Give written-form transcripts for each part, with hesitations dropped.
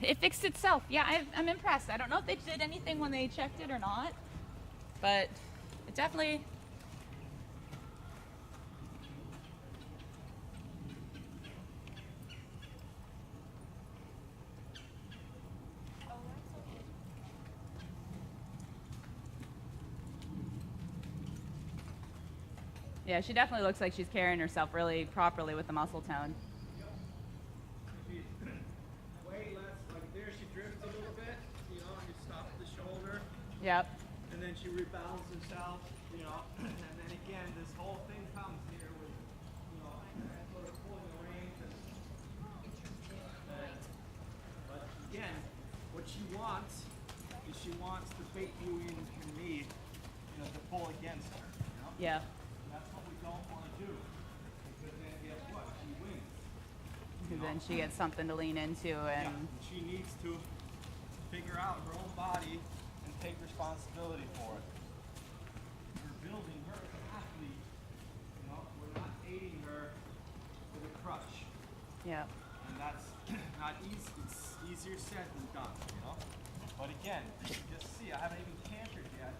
Yeah, it fixed itself. Yeah, I'm impressed. I don't know if they did anything when they checked it or not, but it definitely. Yeah, she definitely looks like she's carrying herself really properly with the muscle tone. Way less, like there she drifts a little bit, you know, and you stop at the shoulder, Yep. and then she rebounds herself, you know, and then again, this whole thing comes here with, you know, sort of pulling the reins, but again, what she wants is she wants to bait you in your knee, you know, to pull against her, you know? Yeah. That's what we don't want to do, because then guess what? She wins. Because then she gets something to lean into, and she needs to figure out her own body and take responsibility for it. We're building her as an athlete. You know, we're not aiding her with a crutch. yeah. And that's not easy. It's easier said than done, you know? But again, you just see, I haven't even cantered yet.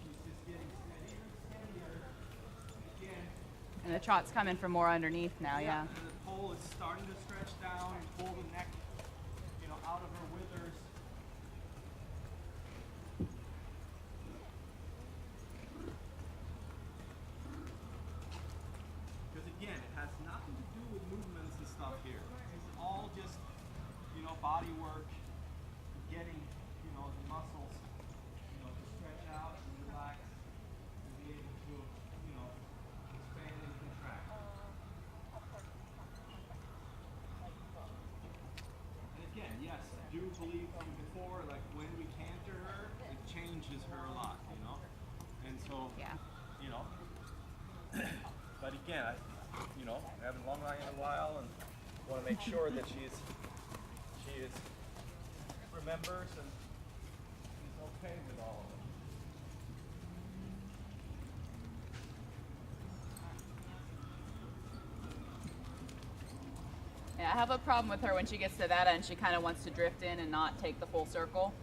She's just getting steadier and steadier. Again. And the trot's coming from more underneath now, yeah. And the pole is starting to stretch down and pull the neck, you know, out of her withers. Because again, it has nothing to do with movements and stuff here. This is all just, you know, body work, getting, you know, the muscles, you know, to stretch out and relax and be able to, you know, expand and contract. And again, yes, I do believe from before, like when we canter her, it changes her a lot, you know? And so, Yeah. you know, but again, you know, I haven't long line in a while and want to make sure that she remembers and is okay with all of it. Yeah, I have a problem with her when she gets to that end. She kind of wants to drift in and not take the full circle.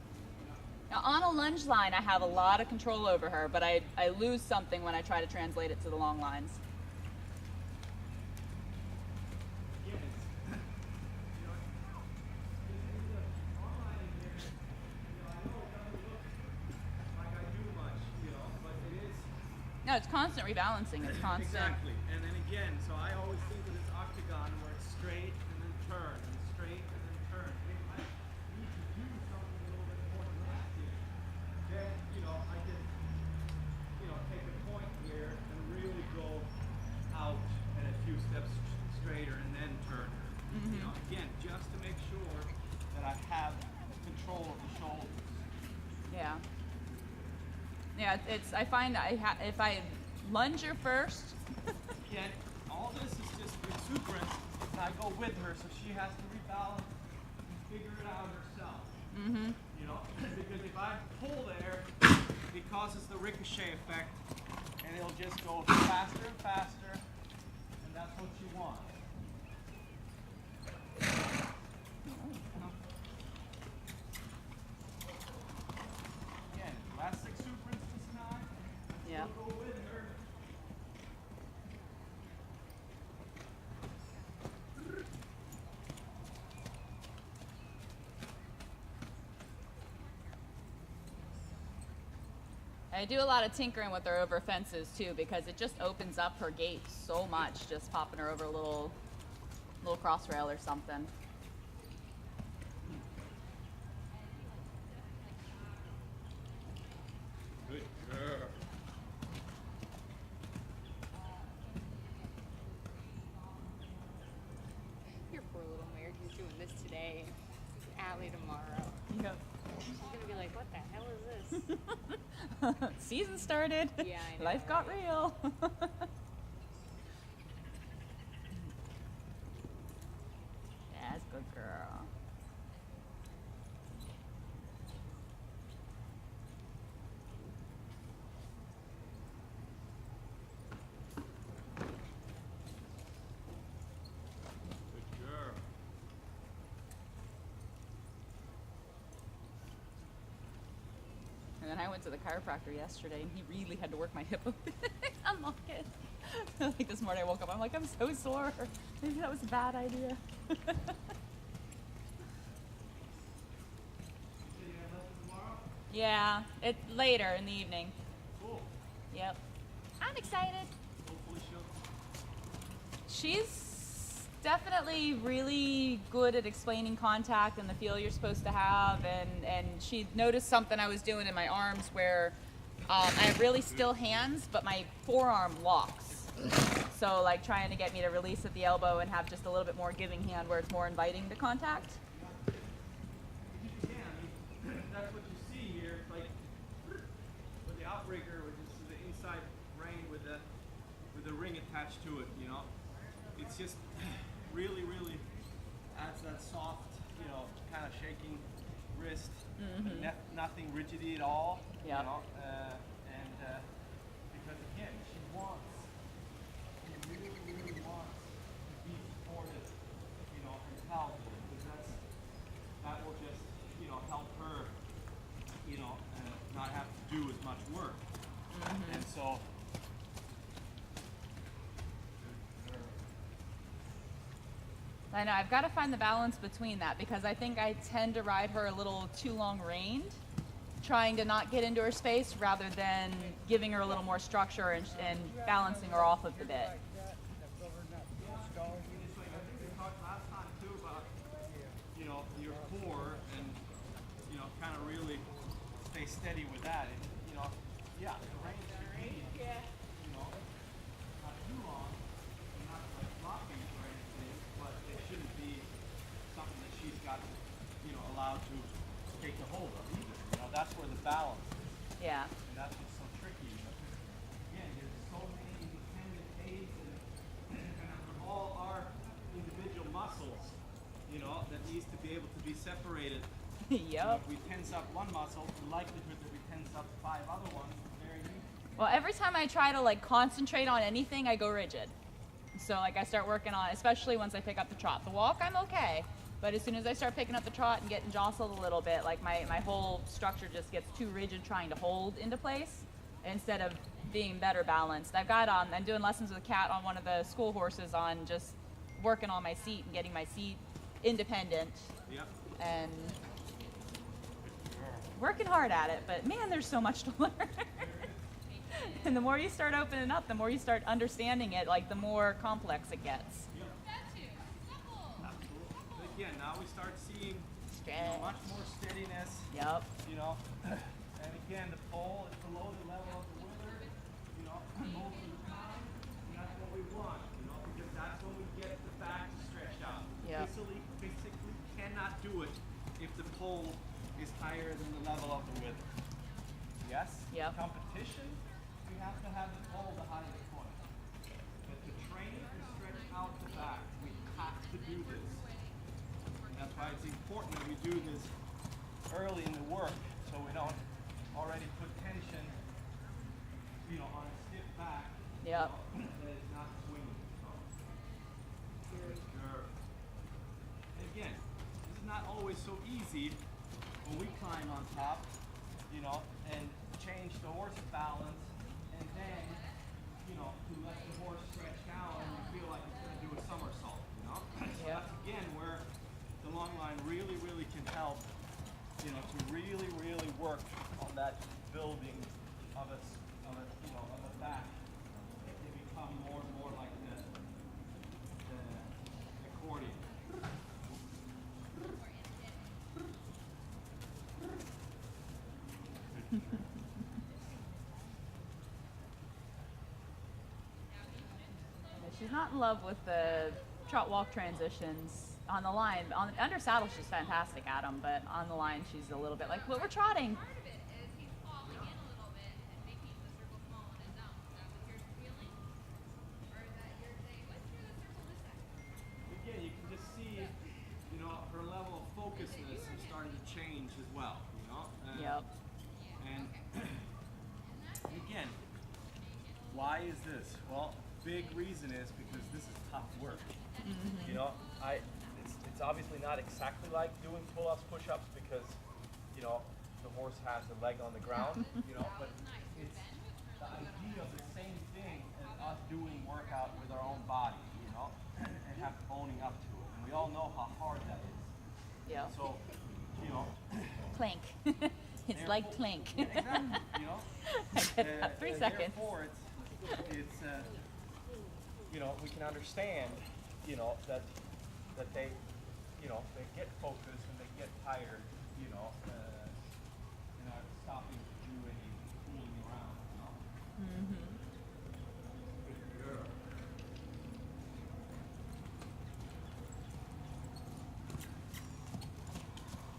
Now, on a lunge line, I have a lot of control over her, but I lose something when I try to translate it to the long lines. No, it's constant rebalancing. It's constant. Exactly. And then again, so I always think of this octagon where it's straight and then turn, and straight and then turn. If I need to do something a little bit more drastic, then, you know, I can, you know, take a point here and really go out and a few steps straighter and then turn. You know, again, just to make sure that I have control of the shoulders. Yeah. Yeah, it's. I find if I lunge her first. Again, all this is just exuberance, and I go with her, so she has to rebalance and figure it out herself. Mm-hmm. You know, because if I pull there, it causes the ricochet effect, and it'll just go faster and faster, and that's what you want. Again, less exuberance this time. Yeah. Still go with her. I do a lot of tinkering with her over fences too, because it just opens up her gait so much, just popping her over a little cross rail or something. Good girl. Your poor little mare, he's doing this today, Allie tomorrow. Yep. She's gonna be like, what the hell is this? Season started. Yeah, I know, Life got right? real. Yes, good girl. Good girl. And I went to the chiropractor yesterday, and he really had to work my hip open. I'm all good. Like this morning, I woke up. I'm like, I'm so sore. Maybe that was a bad idea. You say you have lessons tomorrow? Yeah, it's later in the evening. Cool. Yep. I'm excited. Hopefully She's definitely really good at explaining contact and the feel you're supposed to have, and she noticed something I was doing in my arms where I have really still hands, but my forearm locks. So like trying to get me to release at the elbow and have just a little bit more giving hand where it's more inviting to contact. Yeah, I mean, that's what you see here. It's like with the outbreaker, which is the inside rein with the ring attached to it. You know, it's just really adds that soft, you know, kind of shaking wrist. Nothing rigidity at all. Yep. You know, because again, she really wants to be supported, you know, and help, because that will just, you know, help her, you know, not have to do as much work. And so I know, I've got to find the balance between that, because I think I tend to ride her a little too long-reined, trying to not get into her space rather than giving her a little more structure and balancing her off of the bit. I think we talked last time too about, you know, your core and, you know, kind of really stay steady with that. And, you know, yeah, the range should be, you know, not too long, and not like floppy or anything, but it shouldn't be something that she's got, you know, allowed to take a hold of either. You know, that's where the balance is. Yeah. And that's what's so tricky. You know, 'cause, again, there's so many independent aids and all our individual muscles, you know, that needs to be able to be separated. You know, Yep. if we tense up one muscle, the likelihood that we tense up 5 other ones is very huge. Well, every time I try to like concentrate on anything, I go rigid. So like I start working on, especially once I pick up the trot. The walk, I'm okay. But as soon as I start picking up the trot and getting jostled a little bit, like my whole structure just gets too rigid trying to hold into place instead of being better balanced. I've got, I'm doing lessons with a cat on one of the school horses on just working on my seat and getting my seat independent Yep. and working hard at it. But man, there's so much to learn. And the more you start opening up, the more you start understanding it, like the more complex it gets. Absolutely. Again, now we start seeing, you know, Stretch. much more steadiness. Yep. You know, and again, the pole is below the level of the wither, you know, most of the time, and that's what we want, you know, because that's when we get the back stretched out. Yeah. Physically cannot do it if the pole is higher than the level of the wither. Yes? Yep. Competition, we have to have the pole the highest point. But to train and stretch out the back, we have to do this. And that's why it's important that we do this early in the work, so we don't already put tension, you know, on a stiff back. Yep. You know, that is not swinging. So. Sure. And again, this is not always so easy when we climb on top, you know, and change the horse's balance, and then, you know, to let the horse stretch down and you feel like it's going to do a somersault, you know? So Yep. that's again where the long line really can help, you know, to really work on that building of a, you know, of a back. They become more and more like the accordion. She's not in love with the trot walk transitions on the line. On under saddle, she's fantastic at them, but on the line, she's a little bit like, "Well, we're trotting." Part of it is he's falling in a little bit and making the circle small on his own. Is that what you're feeling? Or is that you're saying, let's do the circle this time? Again, you can just see, you know, her level of focusness is starting to change as well, you know? Yep. And again, why is this? Well, big reason is because this is tough work. You know, it's obviously not exactly like doing pull-ups, push-ups, because, you know, the the horse has a leg on the ground, you know, but it's the idea of the same thing as us doing workout with our own body, you know, and have owning up to it. And we all know how hard that is. Yeah. So, you know, Plank. It's like plank. yeah, exactly, you know. I get that. 3 seconds. Therefore, it's you know, we can understand, you know, that they, you know, they get focused and they get tired, you know, not stopping to do any fooling around, you know. Mm-hmm. Good girl.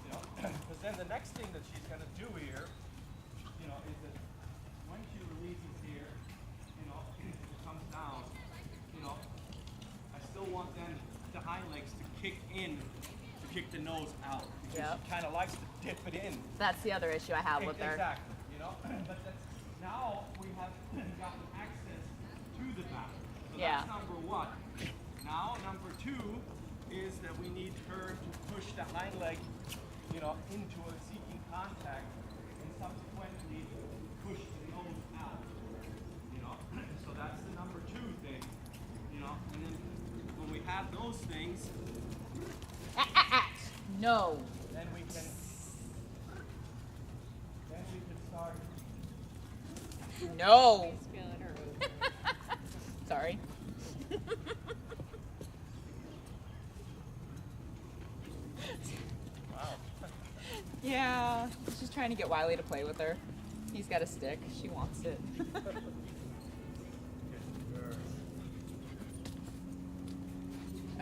You know, because then the next thing that she's going to do here, you know, is that when she releases here, you know, it comes down, you know, I still want then the hind legs to kick in, to kick the nose out. Because Yep. she kind of likes to dip it in. That's the other issue I have with her. Exactly, you know, but that's, now we have gotten access to the back. So Yeah. that's number one. Now, number two is that we need her to push the hind leg, you know, into a seeking contact and subsequently push the nose out, you know. So that's the number two thing, you know, and then when we have those things, No. then we can start. No. She's feeling her over. Sorry. Wow. Yeah. She's trying to get Wiley to play with her. He's got a stick. She wants it.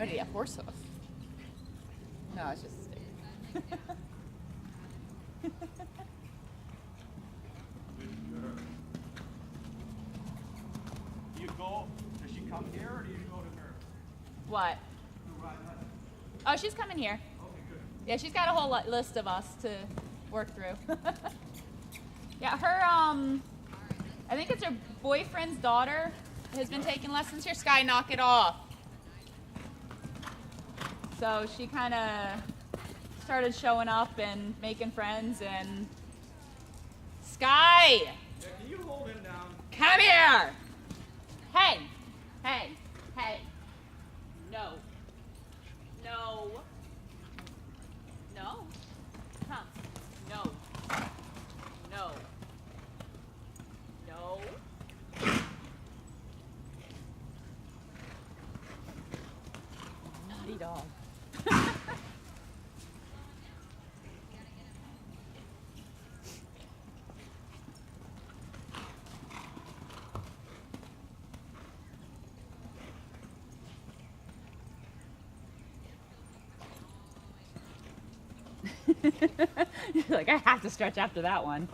Oh, did he have horse hoof? No, it's just a stick. Do you go, does she come here or do you go to her? What? To ride her? Oh, she's coming here. Okay, good. Yeah, she's got a whole list of us to work through. Yeah, her, I think it's her boyfriend's daughter has been taking lessons here. Sky, knock it off. So she kind of started showing up and making friends and Sky, Yeah, can you hold him down? come here. Hey, hey, hey. No. No. No. Come. No. No. No. Naughty dog. You're like, I have to stretch after that one.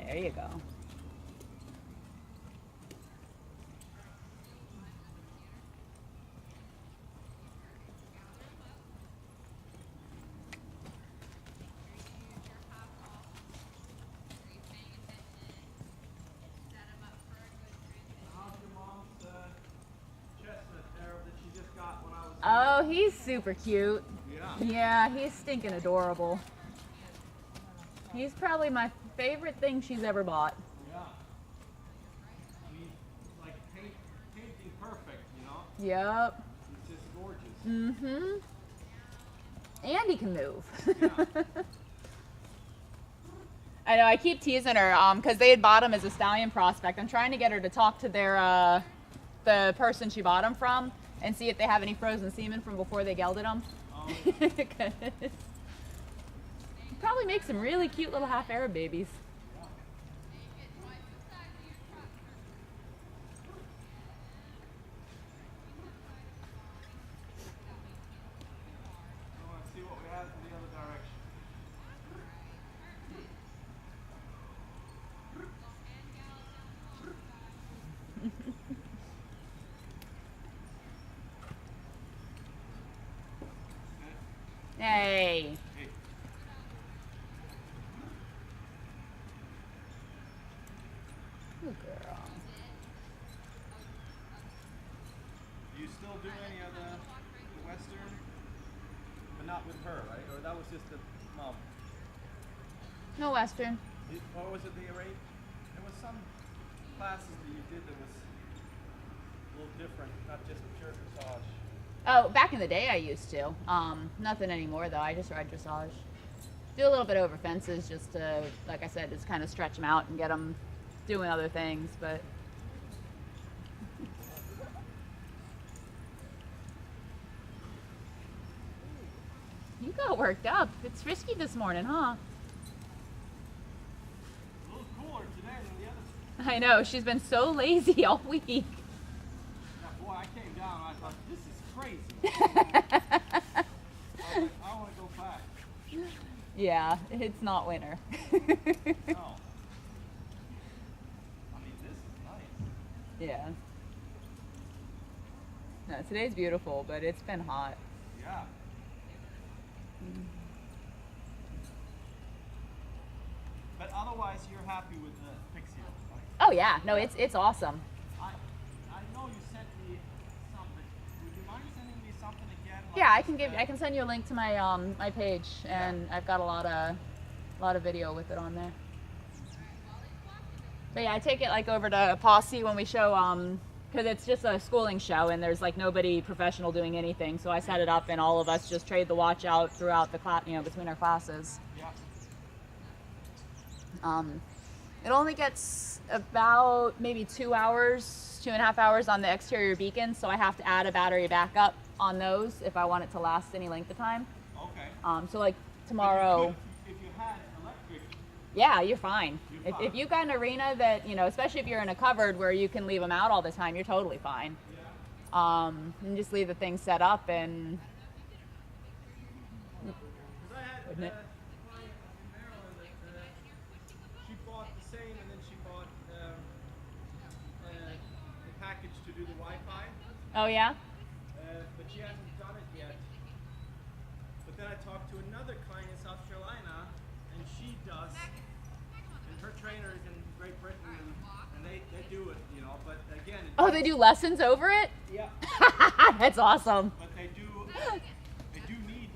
There you go. How's your mom's chestnut Arab that she just got when I was Oh, he's super cute. Yeah. Yeah, he's stinking adorable. He's probably my favorite thing she's ever bought. Yeah. He's like painting perfect, you know? Yep. He's just gorgeous. Mm-hmm. And he can move. Yeah. I know, I keep teasing her because they had bought him as a stallion prospect. I'm trying to get her to talk to their the person she bought him from and see if they have any frozen semen from before they gelded him. Oh, Probably make some really cute little half Arab babies. I want to see what we have in the other direction. Hey. Hey. Good girl. Western, but not with her, right? Or that was just the mom. No Western. What was it they arranged? There was some classes that you did that was a little different, not just pure dressage. Oh, back in the day I used to. Nothing anymore though. I just ride dressage. Do a little bit over fences just to, like I said, just kind of stretch them out and get them doing other things. But you got worked up. It's risky this morning, huh? A little cooler today than the other. I know. She's been so lazy all week. Yeah, boy, I came down and I thought, this is crazy. I was like, I want to go back. Yeah, it's not winter. No. I mean, this is nice. Yeah. No, today's beautiful, but it's been hot. Yeah. But otherwise, you're happy with the Pixie, right? Oh yeah, no, it's awesome. I know you sent me something. Would you mind sending me something again? Like Yeah, this, I can send you a link to my my page, and I've got a lot of video with it on there. But yeah, I take it like over to Posse when we show because it's just a schooling show and there's like nobody professional doing anything. So I set it up and all of us just trade the watch out throughout the class, between our classes. Yeah. It only gets about maybe 2 hours, 2.5 hours on the exterior beacon, so I have to add a battery backup on those if I want it to last any length of time. Okay. So like tomorrow. If you had electric. Yeah, you're fine. You're fine. If you've got an arena that, especially if you're in a cupboard where you can leave them out all the time, you're totally fine. Yeah. And just leave the thing set up and. Because I had a Wouldn't it? client in Maryland that she bought the same and then she bought the package to do the Wi-Fi, Oh yeah? but she hasn't done it yet. But then I talked to another client in South Carolina and she does, and her trainer is in Great Britain and they do it, but again. Oh, they do lessons over it? Yeah. That's awesome. But they do need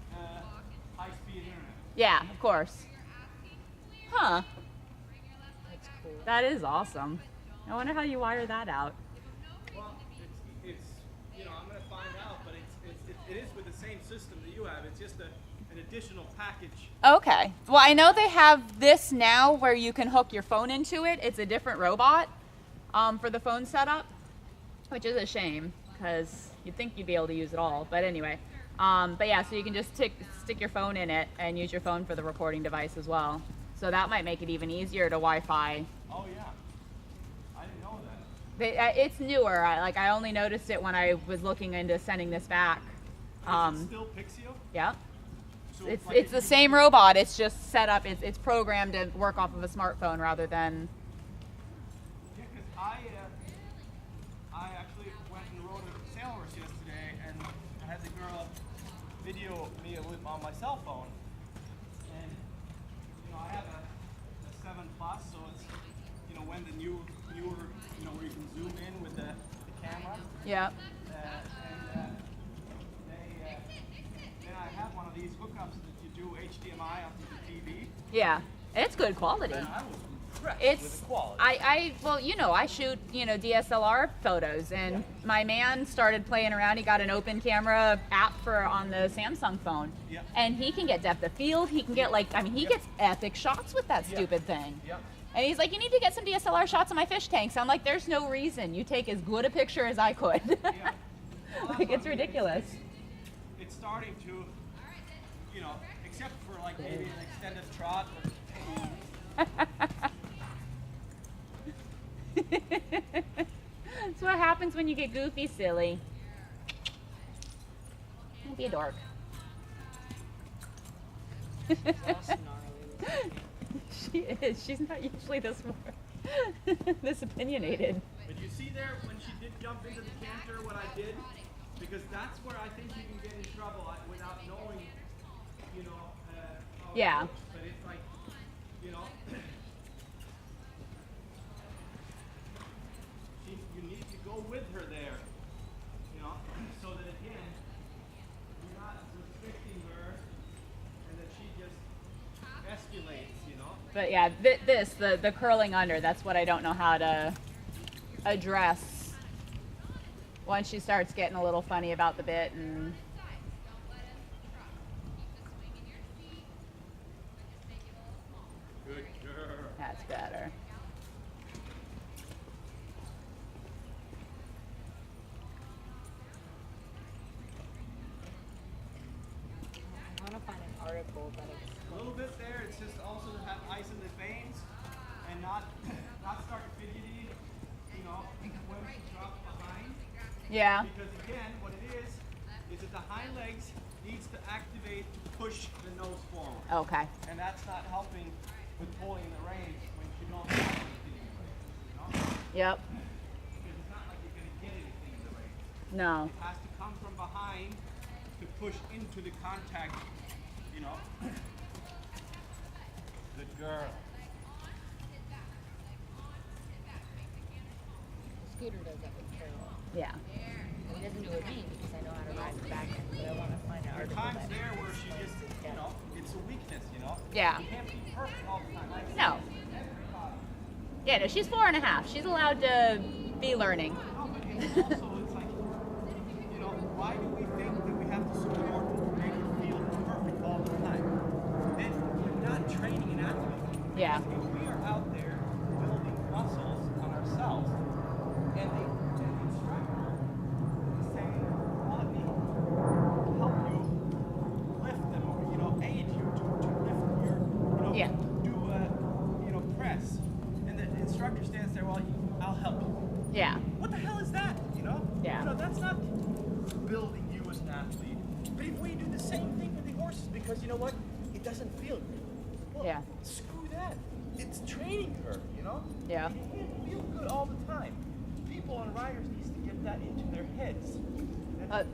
high-speed internet. Yeah, of course. Huh. That's cool. That is awesome. I wonder how you wire that out. Well, it's I'm gonna find out, but it is with the same system that you have. It's just an additional package. Okay. Well, I know they have this now where you can hook your phone into it. It's a different robot for the phone setup, which is a shame because you'd think you'd be able to use it all. But anyway, but yeah, so you can just stick your phone in it and use your phone for the recording device as well. So that might make it even easier to Wi-Fi. Oh yeah, I didn't know that. It's newer. I only noticed it when I was looking into sending this back. Is it still Pixio? Yeah. So It's like it's the same robot. It's just set up. It's programmed to work off of a smartphone rather than. Yeah, because I actually went and rode a sail horse yesterday, and I had the girl video me on my cell phone, and I have a 7 Plus, so it's when the newer where you can zoom in with the camera. Yeah. Then I have one of these hookups that you do HDMI onto the TV. Yeah. It's good quality. And I was impressed It's with the quality. I shoot DSLR photos, and my man started playing around. He got an open camera app on the Samsung phone, Yeah. and he can get depth of field. He can get he gets epic shots with that stupid thing. Yep. And he's like, you need to get some DSLR shots of my fish tanks. I'm like, there's no reason. You take as good a picture as I could. Yeah. Well, Like, it's ridiculous. It's starting to, except for like maybe an extended trot. That's what happens when you get goofy, silly. Don't be a dork. That's gnarly. She is. She's not usually this this opinionated. But you see there when she did jump into the canter what I did? Because that's where I think you can get in trouble without knowing, how it Yeah. works. But it's like, you need to go with her there, so that again, But yeah, the curling under, that's what I don't know how to address once she starts getting a little funny about the bit. And Sides. Don't let him drop. Keep the swing in your feet, but just make it a little smaller. Good girl. that's better. I want to find an article that A little bit there. It's just also to have ice in the veins and not start fidgety. You know, when she drops behind. Yeah. Because again, what it is that the hind legs needs to activate to push the nose forward. Okay. And that's not helping with pulling the reins when you don't have anything in the reins. You know? Yep. Because it's not like you're going to get anything in the reins. No. It has to come from behind to push into the contact, you know. Good girl. Scooter does that with Carol. Yeah. He doesn't do it with me because I know how to ride the back end, but I want to find an There are article times that there where she just, you know, it's a weakness, you know. Yeah. You can't be perfect all the time. Like No. everybody. Yeah, no, she's 4.5. She's allowed to be learning. No, but it's also, it's like, you know, why do we think that we have to support her to make her feel perfect all the time? And we're not training an athlete. Yeah. Because if we are out there building muscles on ourselves, and the instructor is saying, well, let me help you lift them, or, you know, aid you to lift your, you know, Yeah. do a, you know, press. And the instructor stands there, well, I'll help you. Yeah. What the hell is that? You know? Yeah. You know, that's not building you as an athlete. But if we do the same thing with the horses, because you know what? It doesn't feel good. Well, Yeah. screw that. It's training her, you know? Yeah. It can't feel good all the time. People and riders needs to get that into their heads. That,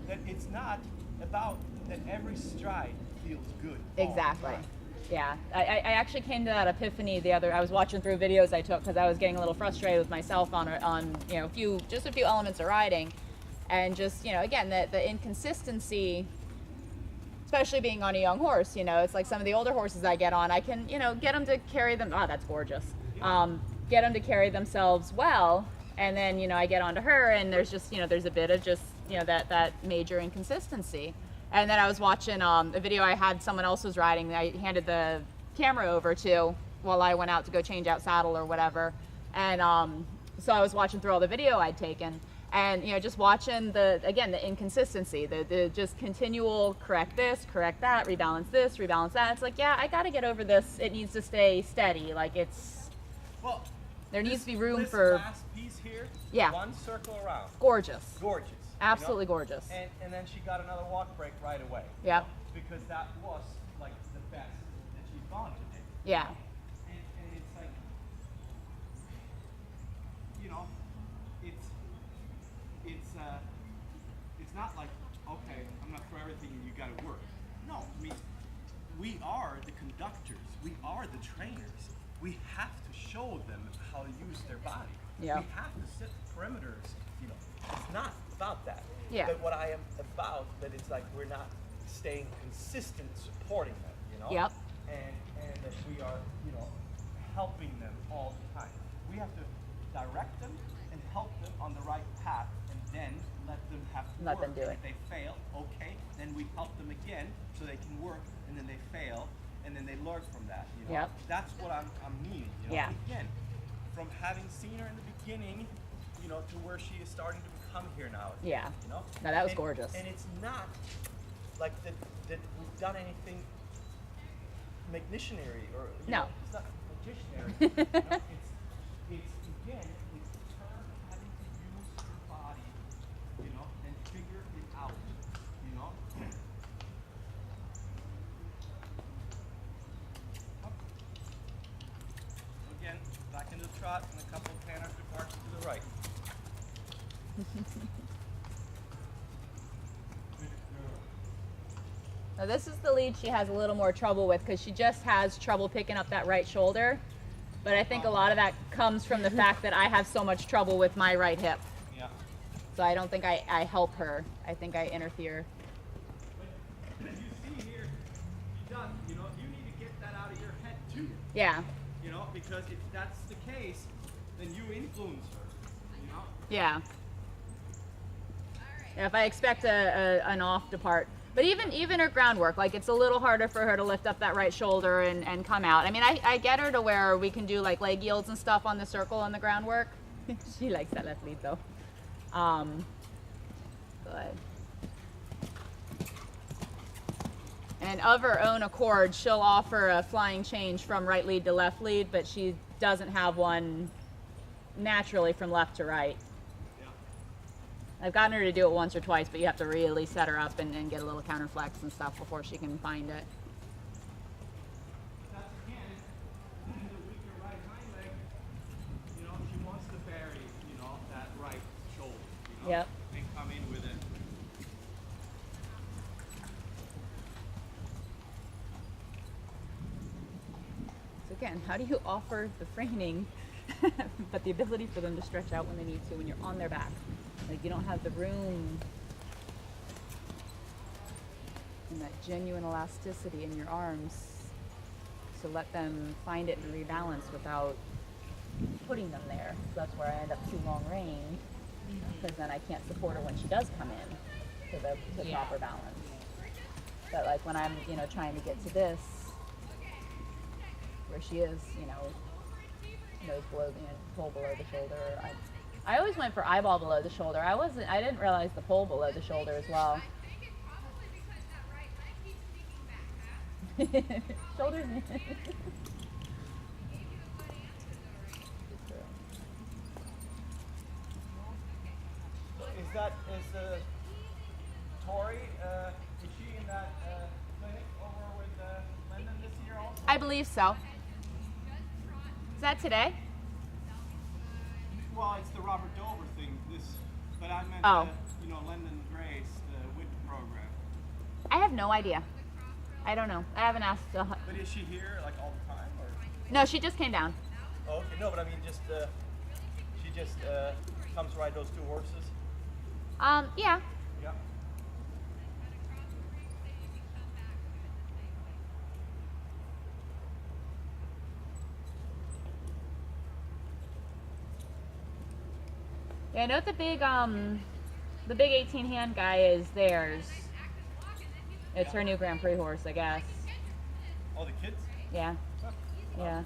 that it's not about that every stride feels good. all the Exactly. time. Yeah, I actually came to that epiphany I was watching through videos I took because I was getting a little frustrated with myself on you know, a few elements of riding, and just, you know, again, the inconsistency, especially being on a young horse. You know, it's like some of the older horses I get on, I can, you know, get them to carry them. Oh, that's gorgeous. Get them to carry themselves well, and then, you know, I get onto her, and there's just, you know, there's a bit of just, you know, that major inconsistency. And then I was watching a video I had someone else was riding that I handed the camera over to while I went out to go change out saddle or whatever. And so I was watching through all the video I'd taken, and, you know, just watching the inconsistency, the just continual correct this, correct that, rebalance this, rebalance that. It's like, yeah, I got to get over this. It needs to stay steady. Like, Well, there needs to be room this for last piece here, Yeah. one circle around. gorgeous, Gorgeous. absolutely you know? gorgeous. And then she got another walk break right away. Yep. Because that was like the best that she's gone today. Yeah. And it's like, you know, it's not like, okay, I'm gonna throw everything and you gotta work. No, I mean, we are the conductors. We are the trainers. We have to show them how to use their body. Yeah. We have to set perimeters. You know, it's not about that. Yeah. But what I am about, that it's like we're not staying consistent supporting them, you know? Yep. And that we are, you know, helping them all the time. We have to direct them and help them on the right path, and then let them have to Let work. them do And it. if they fail, okay, then we help them again so they can work, and then they fail, and then they learn from that, you know? Yep. That's what I'm meaning, you know? Yeah. And again, from having seen her in the beginning, you know, to where she is starting to become here now. Yeah. You know? No, that was And- gorgeous. And it's not like that we've done anything magicianary or you No. know, it's not magicianary. You know? It's again, it's her having to use her body, you know, and figure it out. You know? Again, back into the trot and a couple of canter departs to the right. Now this is the lead she has a little more trouble with because she just has trouble picking up that right shoulder. But I think a lot of that comes from the fact that I have so much trouble with my right hip. Yeah. So I don't think I help her. I think I interfere. But as you see here, you know, you need to get that out of your head too. Yeah. You know, because if that's the case, then you influence her. You know. Yeah. Yeah, if I expect an off depart, but even her groundwork, like it's a little harder for her to lift up that right shoulder and come out. I mean, I get her to where we can do like leg yields and stuff on the circle on the groundwork. She likes that atlito. Good. And of her own accord, she'll offer a flying change from right lead to left lead, but she doesn't have one naturally from left to right. I've gotten her to do it once or twice, but you have to really set her up and get a little counter flex and stuff before she can find it. That's again the weaker right hind leg. You know, she wants to bury, you know, that right shoulder. You know, Yep. and come in with it. So again, how do you offer the framing, but the ability for them to stretch out when they need to when you're on their back? Like you don't have the room and that genuine elasticity in your arms to let them find it and rebalance without putting them there. So that's where I end up too long range, because then I can't support her when she does come in to the proper balance. But like when I'm, you know, trying to get to this, where she is, you know, nose below, you know, pole below the shoulder. I always went for eyeball below the shoulder. I didn't realize the pole below the shoulder as well. Shoulders. Is Tori, is she in that clinic over with Lyndon this year also? I believe so. Is that today? Well, it's the Robert Dover thing. But I meant, you know, Lyndon Grace, the WIT program. I have no idea. I don't know. I haven't asked. But is she here like all the time, or? No, she just came down. Oh, okay. No, but I mean, she just comes ride those two horses. Yeah. Yeah. Yeah, I know the big 18 hand guy is theirs. It's her new Grand Prix horse, I guess. All the kids? Yeah. Yeah.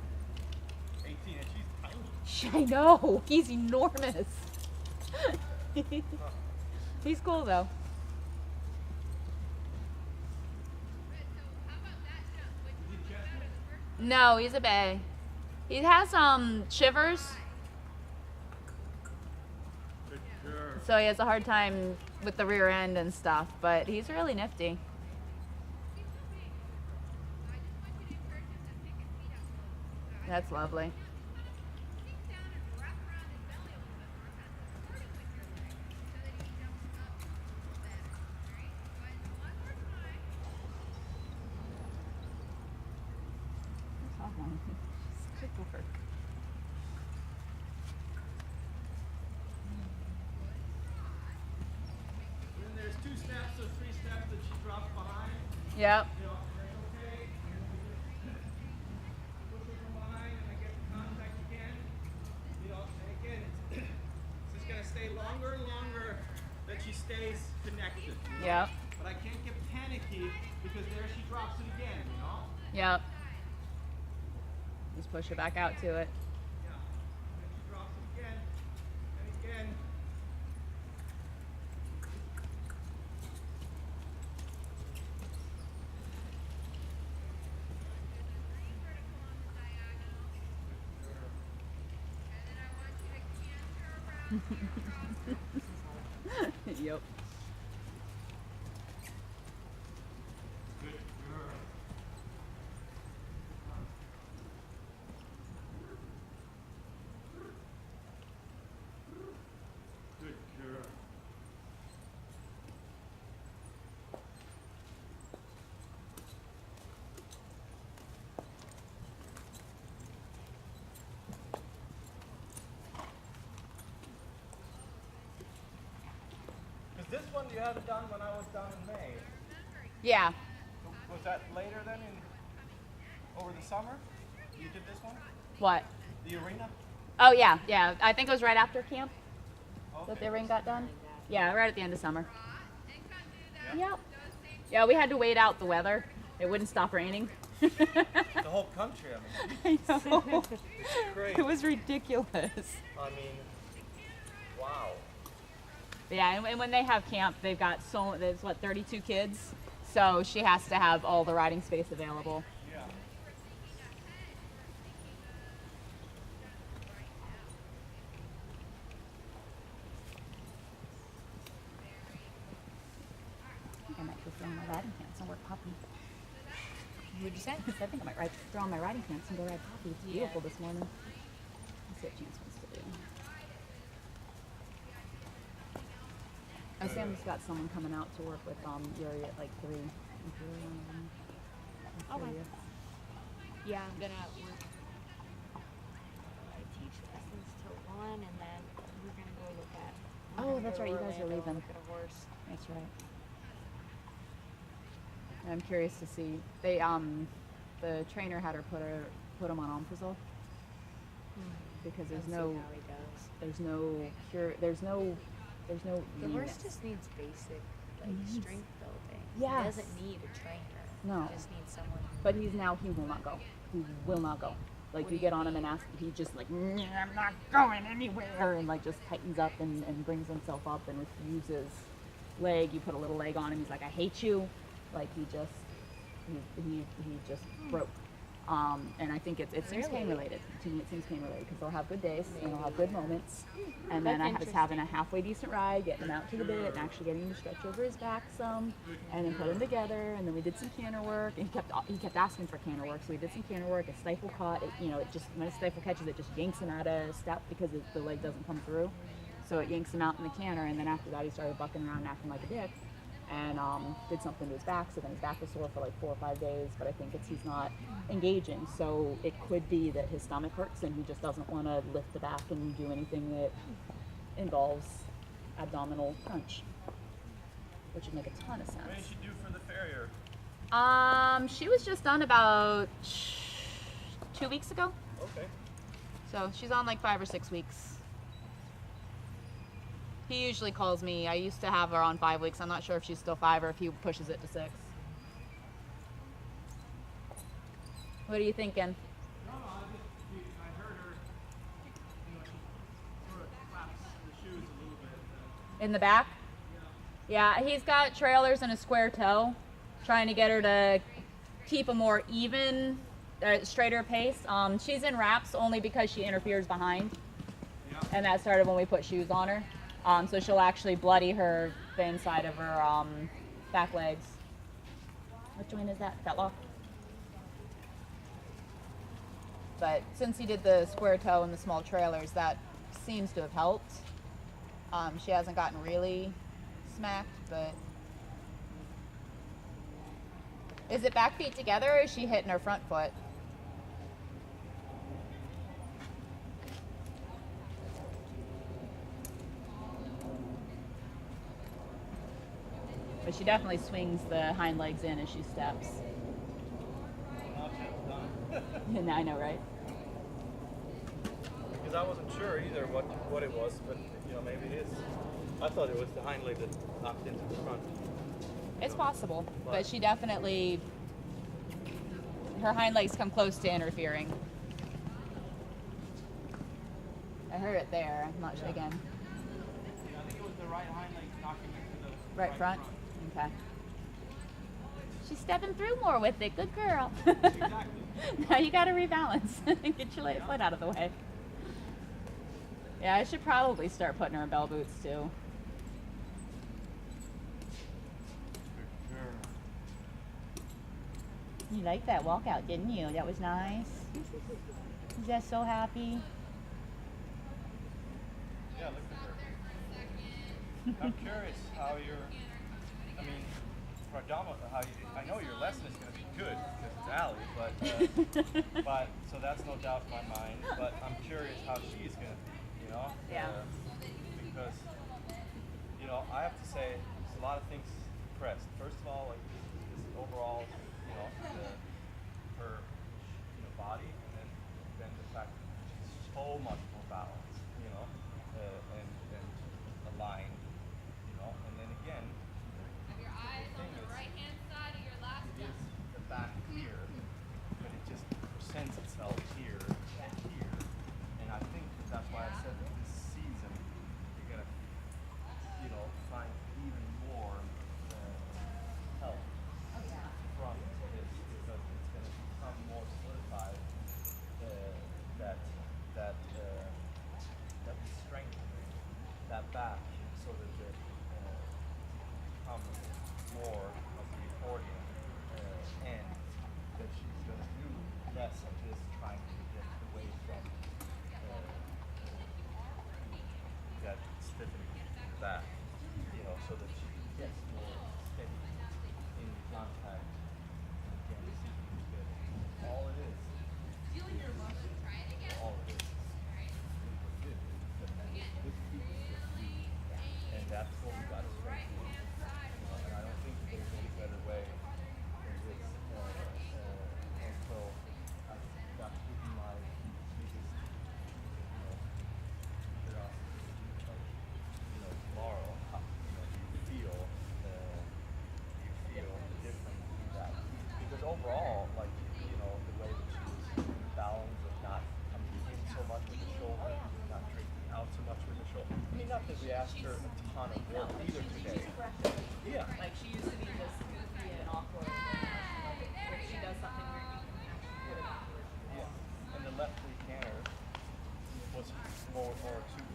18, and she's tiny. I know. He's enormous. He's cool though. No, he's a bay. He has shivers, Good girl. so he has a hard time with the rear end and stuff, but he's really nifty. That's lovely. Then there's 2 steps or 3 steps that she drops behind. Yep. You know, that's okay. Push her from behind, and I get the contact again. You know, and again, it's just gonna stay longer and longer that she stays connected. You know? Yep. But I can't get panicky because there she drops it again. You know. Yep. Just push it back out to it. Yeah. And then she drops it again and again. Yep. Good girl. Good girl. Is this one you had it done when I was down in May? Yeah. Was that later then, in over the summer? You did this one? What? The arena? Oh yeah, yeah. I think it was right after camp that Okay. the ring got done. Yeah, right at the end of summer. Yeah. Yep. Yeah, we had to wait out the weather. It wouldn't stop raining. The whole country, I mean, I know. it's crazy. It was ridiculous. I mean, wow. Yeah, and when they have camp, they've got there's what, 32 kids, so she has to have all the riding space available. Yeah. I think I might go throw on my riding pants and work Poppy. What'd you say? I think I might throw on my riding pants and go ride Poppy. It's beautiful this morning. Let's see what Chance wants to do. Oh, Sam's got someone coming out to work with Yuri at like 3. Okay. Yeah, I'm gonna work. I teach lessons till 1, and then we're gonna go look at. Oh, that's right, you guys are Orlando, leaving. Look at a horse. That's right. I'm curious to see. They the trainer had her put him on Omeprazole because there's Let's see no how he does. cure. There's no The horse leanness. just needs basic like needs- strength building. Yes. He doesn't need a trainer. No. He just needs someone. But he will not go. He will not go. Like What you do get you on him and ask, he just like, "Nah, I'm not going anywhere," and like just tightens up and brings himself up and refuses leg. You put a little leg on him, he's like, I hate you. Like he just broke. And I think it seems pain related. To me, it seems pain related because they'll have good days and they'll have good moments. And then I was having a halfway decent ride, getting him out to the bit and actually getting him to stretch over his back some, and then put him together. And then we did some canter work. And he kept asking for canter work, so we did some canter work. A stifle caught. It just when a stifle catches, it just yanks him out of step because the leg doesn't come through. So it yanks him out in the canter, and then after that he started bucking around and acting like a dick. And did something to his back, so then his back was sore for like 4 or 5 days, but I think he's not engaging, so it could be that his stomach hurts and he just doesn't want to lift the back and do anything that involves abdominal crunch, which would make a ton of sense. What did she do for the farrier? She was just done about 2 weeks ago, Okay. so she's on like 5 or 6 weeks. He usually calls me. I used to have her on 5 weeks. I'm not sure if she's still 5 or if he pushes it to 6. What are you thinking? No, I heard her, she sort of claps the shoes a little bit. In the back? Yeah, he's got trailers and a square toe, trying to get her to keep a more even, straighter pace. She's in wraps only because she interferes behind, and that started when we put shoes on her. So she'll actually bloody the inside of her back legs. What joint is that? Fetlock? But since he did the square toe and the small trailers, that seems to have helped. She hasn't gotten really smacked, but... Is it back feet together or is she hitting her front foot? But she definitely swings the hind legs in as she steps. Now she's done. And I know, right? Because I wasn't sure either what it was, but maybe it is. I thought it was the hind leg that knocked into the front. It's possible, but she definitely, her hind legs come close to interfering. I heard it there. I'm not sure again. Yeah, I think it was the right hind leg knocking into the Right front? Okay. She's stepping through more with it. Good girl. Exactly. Now you gotta rebalance. Get your foot out of the way. Yeah, I should probably start putting her in bell boots too. You liked that walkout, didn't you? That was nice. Is that so happy? Yeah, look at her. I'm curious how for abdominal, I know your lesson is going to be good because it's Allie, but so that's no doubt in my mind. But I'm curious how she's going to be, Yeah. Because I have to say there's a lot of things pressed. First of all, like this overall, her body, and then think we asked her a ton of work either today. She's aggressive. Yeah. Like she used to be just goofy and awkward. If she does something weird, you can actually put it back where she belongs. Yeah. And the left free canner was more or two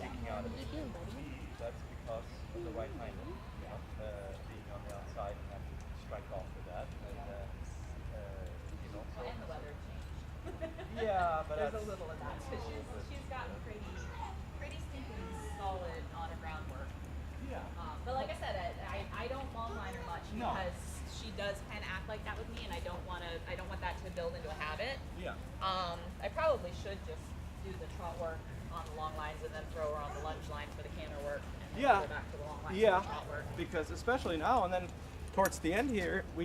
kicking out of the lead. That's because of the right handle, you know, being on the outside and having to strike off with that. And, you know, so. And the weather changed. Yeah, but There's that's a little of that. Because she's gotten pretty stinking solid on her groundwork. yeah. But like I said, I don't long line her much No. because she does kind of act like that with me, and I don't want that to build into a habit. Yeah. I probably should just do the trot work on the long lines and then throw her on the lunge line for the canter work, and then Yeah. go back to the long lines Yeah, for the trot work. because especially now and then towards the end here, we